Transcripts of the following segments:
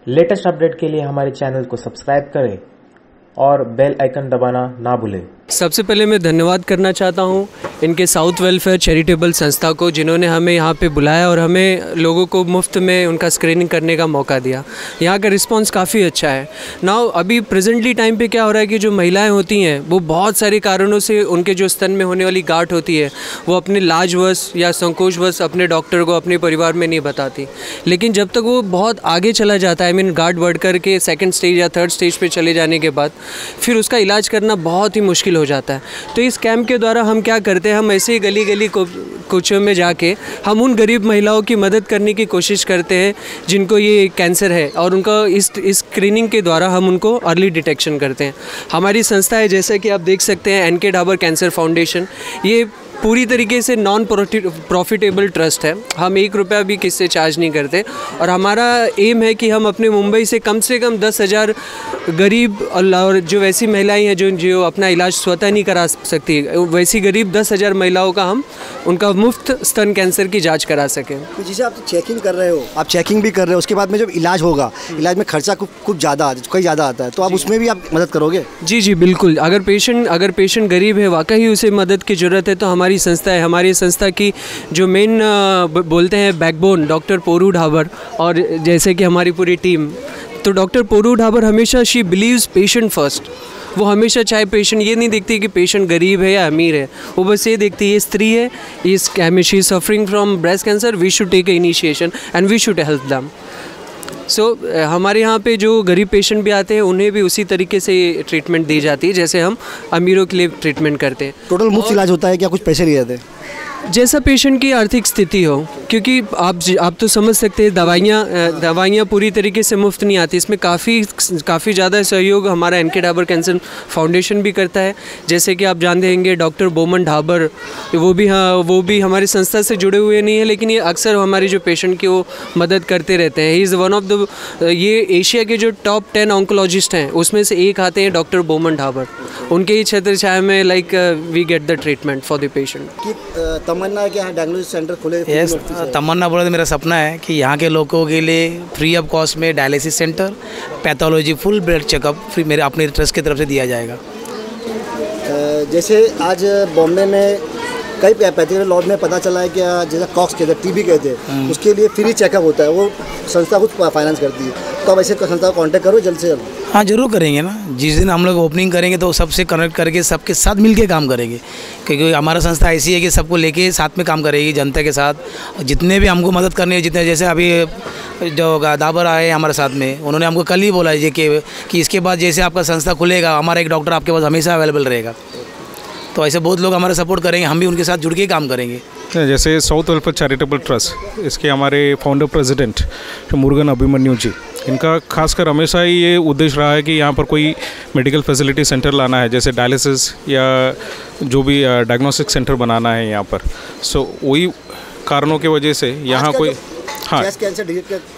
Latest update के लिए हमारे चैनल को सब्सक्राइब करें और बेल आइकन दबाना ना भूलें। सबसे पहले मैं धन्यवाद करना चाहता हूं इनके साउथ वेलफेयर चैरिटेबल संस्था को, जिन्होंने हमें यहां पे बुलाया और हमें लोगों को मुफ्त में उनका स्क्रीनिंग करने का मौका दिया। यहां का रिस्पांस काफ़ी अच्छा है। नाउ अभी प्रेजेंटली टाइम पे क्या हो रहा है कि जो महिलाएं होती हैं वो बहुत सारे कारणों से उनके जो स्तन में होने वाली गांठ होती है वो अपने लाजवश या संकोचवश अपने डॉक्टर को, अपने परिवार में नहीं बताती। लेकिन जब तक वो बहुत आगे चला जाता है, गांठ बढ़ कर सेकेंड स्टेज या थर्ड स्टेज पर चले जाने के बाद फिर उसका इलाज करना बहुत ही मुश्किल हो जाता है। तो इस कैंप के द्वारा हम क्या करते हैं, हम ऐसे ही गली गली कोचों में जाके हम उन गरीब महिलाओं की मदद करने की कोशिश करते हैं जिनको ये कैंसर है, और उनका इस स्क्रीनिंग के द्वारा हम उनको अर्ली डिटेक्शन करते हैं। हमारी संस्था है, जैसे कि आप देख सकते हैं, एनके डाबर कैंसर फाउंडेशन, ये पूरी तरीके से नॉन प्रॉफिटेबल ट्रस्ट है। हम 1 रुपया भी किससे चार्ज नहीं करते, और हमारा एम है कि हम अपने मुंबई से कम 10,000 गरीब और जो वैसी महिलाएं हैं जो अपना इलाज स्वतः नहीं करा सकती, वैसी गरीब 10,000 महिलाओं का हम उनका मुफ्त स्तन कैंसर की जांच करा सकें। तो जैसे आप चेकिंग कर रहे हो, आप चेकिंग भी कर रहे हो, उसके बाद में जब इलाज होगा, इलाज में खर्चा कुछ ज़्यादा आता है, तो आप उसमें भी आप मदद करोगे? जी बिल्कुल। अगर पेशेंट गरीब है, वाकई उसे मदद की ज़रूरत है, तो हमारी संस्था है, हमारी संस्था की जो मेन बोलते हैं बैकबोन डॉक्टर पोरू ढाबर, और जैसे कि हमारी पूरी टीम, तो डॉक्टर पोरू ढाबर हमेशा शी बिलीव्स पेशेंट फर्स्ट। वो हमेशा चाहे पेशेंट ये नहीं देखती कि पेशेंट गरीब है या अमीर है, वो बस ये देखती है ये स्त्री है, इस she is suffering from breast cancer, we should take a initiation and we should help them. So हमारे यहाँ पे जो गरीब पेशेंट भी आते हैं उन्हें भी उसी तरीके से ट्रीटमेंट दी जाती है जैसे हम अमीरों के लिए ट्रीटमेंट करते हैं। टोटल मुफ्त इलाज होता है क्या, कुछ पैसे लिए जाते हैं? जैसा पेशेंट की आर्थिक स्थिति हो, क्योंकि आप तो समझ सकते हैं दवाइयाँ पूरी तरीके से मुफ्त नहीं आती। इसमें काफ़ी ज़्यादा सहयोग हमारा एनके डाबर कैंसर फाउंडेशन भी करता है। जैसे कि आप जानते होंगे डॉक्टर बोमन ढाबर, वो भी हमारी संस्था से जुड़े हुए नहीं है, लेकिन ये अक्सर हमारी जो पेशेंट की वो मदद करते रहते हैं। He is one of the, ये एशिया के जो टॉप 10 ऑन्कोलॉजिस्ट हैं उसमें से एक आते हैं डॉक्टर बोमन ढाबर। उनके ही छत्र छाया में we get the treatment for the patient. तमन्ना है कि यहाँ डायग्नोसिस सेंटर खुले? यस, तमन्ना बोले तो मेरा सपना है कि यहाँ के लोगों के लिए फ्री ऑफ कॉस्ट में dialysis centre, pathology, full blood checkup free मेरे अपने ट्रस्ट की तरफ से दिया जाएगा। जैसे आज बॉम्बे में कई पैथोलॉजी लॉब में पता चला है कि जैसे कॉक्स कहते हैं, टीबी कहते हैं, उसके लिए फ्री चेकअप होता है, वो संस्था खुद फाइनेंस करती है। तो अब ऐसे संस्था को कॉन्टैक्ट करो जल्द से जल्द। हाँ जरूर करेंगे ना, जिस दिन हम लोग ओपनिंग करेंगे तो सबसे कनेक्ट करके सबके साथ मिलके काम करेंगे, क्योंकि हमारा संस्था ऐसी है कि सबको लेके साथ में काम करेगी, जनता के साथ। जितने भी हमको मदद करनी है, जितने जैसे अभी जो दाबर आए हमारे साथ में, उन्होंने हमको कल ही बोला है कि इसके बाद जैसे आपका संस्था खुलेगा हमारा एक डॉक्टर आपके पास हमेशा अवेलेबल रहेगा। तो ऐसे बहुत लोग हमारा सपोर्ट करेंगे, हम भी उनके साथ जुड़ के काम करेंगे। जैसे साउथ वेलफेयर चैरिटेबल ट्रस्ट, इसके हमारे फाउंडर प्रेसिडेंट मुरुगन अभिमन्यु जी, इनका खासकर हमेशा ही ये उद्देश्य रहा है कि यहाँ पर कोई मेडिकल फैसिलिटी सेंटर लाना है, जैसे डायलिसिस या जो भी डायग्नोस्टिक सेंटर बनाना है यहाँ पर। सो वही कारणों की वजह से यहाँ कोई, हाँ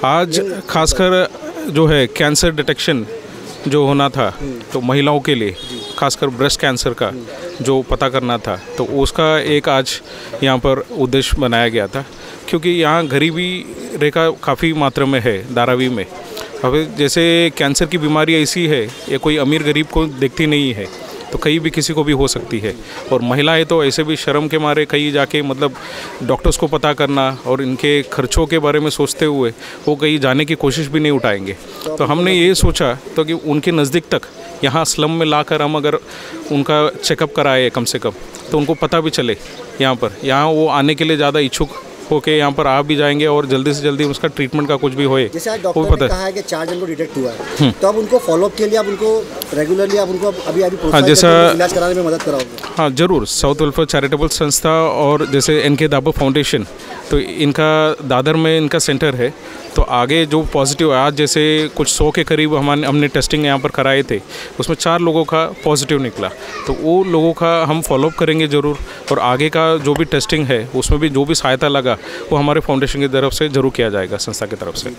आज खासकर जो है कैंसर डिटेक्शन जो होना था, तो महिलाओं के लिए खासकर ब्रेस्ट कैंसर का जो पता करना था, तो उसका एक आज यहाँ पर उद्देश्य बनाया गया था, क्योंकि यहाँ गरीबी रेखा काफ़ी मात्रा में है धारावी में। अब जैसे कैंसर की बीमारी ऐसी है, ये कोई अमीर गरीब को देखती नहीं है, तो कहीं भी किसी को भी हो सकती है। और महिलाएं तो ऐसे भी शर्म के मारे कहीं जाके डॉक्टर्स को पता करना और इनके खर्चों के बारे में सोचते हुए वो कहीं जाने की कोशिश भी नहीं उठाएंगे। तो हमने ये सोचा तो कि उनके नज़दीक तक यहाँ स्लम में लाकर हम अगर उनका चेकअप कराए कम से कम, तो उनको पता भी चले यहाँ वो आने के लिए ज़्यादा इच्छुक होके यहाँ पर आ भी जाएंगे और जल्दी से जल्दी उसका ट्रीटमेंट का कुछ भी होए। जैसे डॉक्टर ने कहा है कि 4 जन को डिटेक्ट हुआ है, तो अब उनको फॉलोअप के लिए आप उनको रेगुलरली आप उनको अभी इलाज कराने में मदद कराओगे? हाँ जरूर। साउथ वेलफेयर चैरिटेबल संस्था और जैसे एनके डाबर फाउंडेशन, तो इनका दादर में इनका सेंटर है। तो आगे जो पॉजिटिव आज जैसे कुछ 100 के करीब हमने टेस्टिंग यहाँ पर कराए थे, उसमें 4 लोगों का पॉजिटिव निकला। तो वो लोगों का हम फॉलोअप करेंगे ज़रूर, और आगे का जो भी टेस्टिंग है उसमें भी जो भी सहायता लगा वो हमारे फाउंडेशन की तरफ से ज़रूर किया जाएगा, संस्था की तरफ से।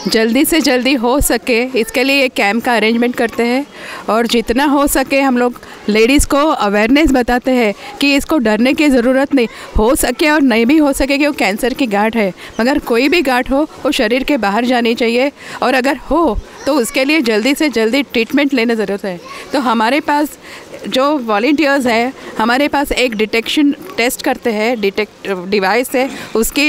जल्दी से जल्दी हो सके इसके लिए एक कैंप का अरेंजमेंट करते हैं, और जितना हो सके हम लोग लेडीज़ को अवेयरनेस बताते हैं कि इसको डरने की ज़रूरत नहीं, हो सके और नहीं भी हो सके कि वो कैंसर की गांठ है, मगर कोई भी गांठ हो वो शरीर के बाहर जानी चाहिए, और अगर हो तो उसके लिए जल्दी से जल्दी ट्रीटमेंट लेना ज़रूरत है। तो हमारे पास जो वॉलंटियर्स हैं, हमारे पास एक डिटेक्शन टेस्ट करते हैं, डिवाइस है, उसके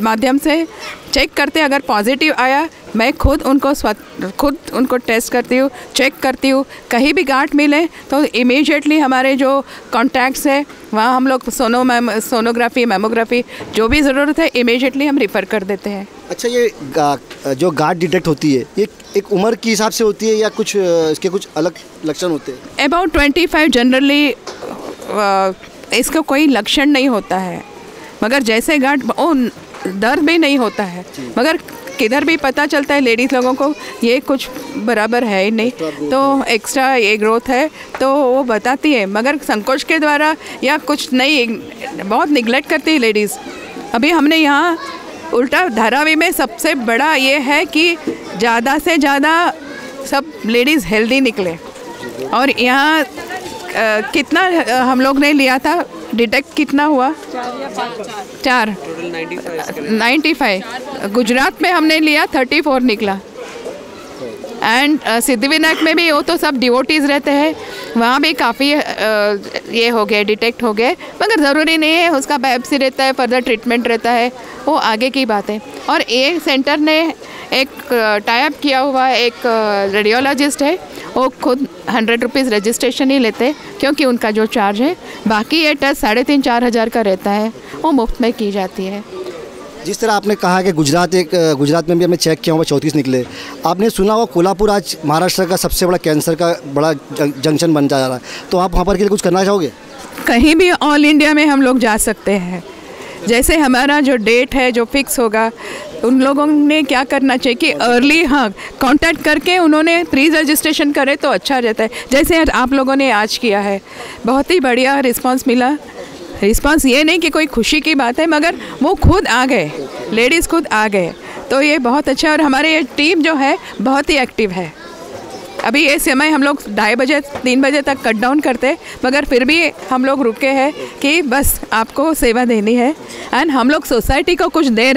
माध्यम से चेक करते हैं। अगर पॉजिटिव आया, मैं खुद उनको टेस्ट करती हूँ, चेक करती हूँ। कहीं भी गांठ मिले तो इमीडिएटली हमारे जो कॉन्टैक्ट्स है वहाँ हम लोग सोनोग्राफी, मेमोग्राफी जो भी ज़रूरत है इमीडिएटली हम रिफ़र कर देते हैं। अच्छा, ये जो गांठ डिटेक्ट होती है ये एक उम्र के हिसाब से होती है या कुछ इसके कुछ अलग लक्षण होते हैं? अबाउट 25 जनरली इसका कोई लक्षण नहीं होता है, मगर जैसे गांठ दर्द भी नहीं होता है, मगर किधर भी पता चलता है लेडीज़ लोगों को ये कुछ बराबर है ही नहीं, तो एक्स्ट्रा ये ग्रोथ है तो वो बताती है, मगर संकोच के द्वारा या कुछ नहीं, बहुत निगलेक्ट करती है लेडीज़। अभी हमने यहाँ उल्टा धारावी में सबसे बड़ा ये है कि ज़्यादा से ज़्यादा सब लेडीज़ हेल्दी निकले, और यहाँ कितना हम लोग ने लिया था, डिटेक्ट कितना हुआ? 4 95। गुजरात में हमने लिया 34 निकला। एंड सिद्धिविनायक में भी वो तो सब डिवोटीज़ रहते हैं, वहाँ भी काफ़ी ये हो गए, डिटेक्ट हो गए, मगर ज़रूरी नहीं है, उसका बायोप्सी रहता है, फर्दर ट्रीटमेंट रहता है, वो आगे की बात है। और एक सेंटर ने एक टाइप किया हुआ एक रेडियोलॉजिस्ट है, वो खुद 100 रुपीज़ रजिस्ट्रेशन ही लेते, क्योंकि उनका जो चार्ज है, बाकी ये टेस्ट 3,500-4 हज़ार का रहता है, वो मुफ्त में की जाती है। जिस तरह आपने कहा कि गुजरात में भी हमने चेक किया हुआ 34 निकले, आपने सुना होगा कोल्हापुर आज महाराष्ट्र का सबसे बड़ा कैंसर का बड़ा जंक्शन बन जा रहा है, तो आप वहाँ पर के लिए कुछ करना चाहोगे? कहीं भी ऑल इंडिया में हम लोग जा सकते हैं। जैसे हमारा जो डेट है जो फिक्स होगा, उन लोगों ने क्या करना चाहिए कि अर्ली कांटेक्ट करके उन्होंने प्री रजिस्ट्रेशन करे तो अच्छा रहता है। जैसे आप लोगों ने आज किया है, बहुत ही बढ़िया रिस्पांस मिला। रिस्पांस ये नहीं कि कोई खुशी की बात है, मगर वो खुद आ गए, लेडीज़ खुद आ गए, तो ये बहुत अच्छा। और हमारे ये टीम जो है बहुत ही एक्टिव है। अभी ये समय हम लोग 2:30 बजे 3 बजे तक कट डाउन करते, मगर फिर भी हम लोग रुके हैं कि बस आपको सेवा देनी है, एंड हम लोग सोसाइटी को कुछ दे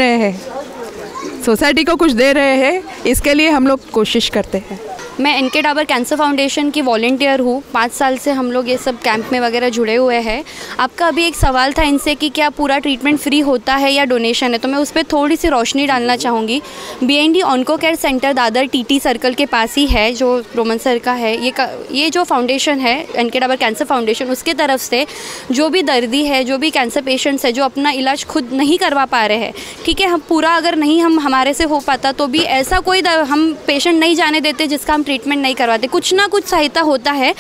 रहे हैं, इसके लिए हम लोग कोशिश करते हैं। मैं एनके डाबर कैंसर फाउंडेशन की वॉलंटियर हूँ। 5 साल से हम लोग ये सब कैंप में वगैरह जुड़े हुए हैं। आपका अभी एक सवाल था इनसे कि क्या पूरा ट्रीटमेंट फ्री होता है या डोनेशन है, तो मैं उस पर थोड़ी सी रोशनी डालना चाहूँगी। BND onco care centre Dadar TT circle के पास ही है, जो रोमन सर का है। ये जो फाउंडेशन है एनके डाबर कैंसर फाउंडेशन, उसके तरफ से जो भी दर्दी है, जो भी कैंसर पेशेंट्स है, जो अपना इलाज खुद नहीं करवा पा रहे हैं, ठीक है, हम पूरा अगर नहीं हमारे से हो पाता तो भी ऐसा कोई हम पेशेंट नहीं जाने देते जिसका ट्रीटमेंट नहीं करवाते। कुछ ना कुछ सहायता होता है।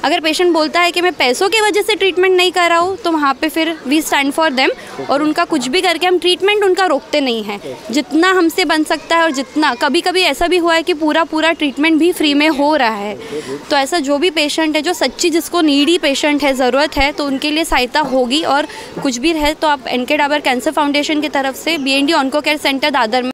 अगर पेशेंट बोलता है कि मैं पैसों की वजह से ट्रीटमेंट नहीं कर रहा हूँ, तो वहाँ पे फिर वी स्टैंड फॉर देम, और उनका कुछ भी करके हम ट्रीटमेंट उनका रोकते नहीं हैं। जितना हमसे बन सकता है, और जितना कभी कभी ऐसा भी हुआ है कि पूरा ट्रीटमेंट भी फ्री में हो रहा है। तो ऐसा जो भी पेशेंट है, जो सच्ची जिसको नीडी पेशेंट है, ज़रूरत है, तो उनके लिए सहायता होगी। और कुछ भी रहे तो आप एनके डाबर कैंसर फाउंडेशन की तरफ से BND onco care centre Dadar में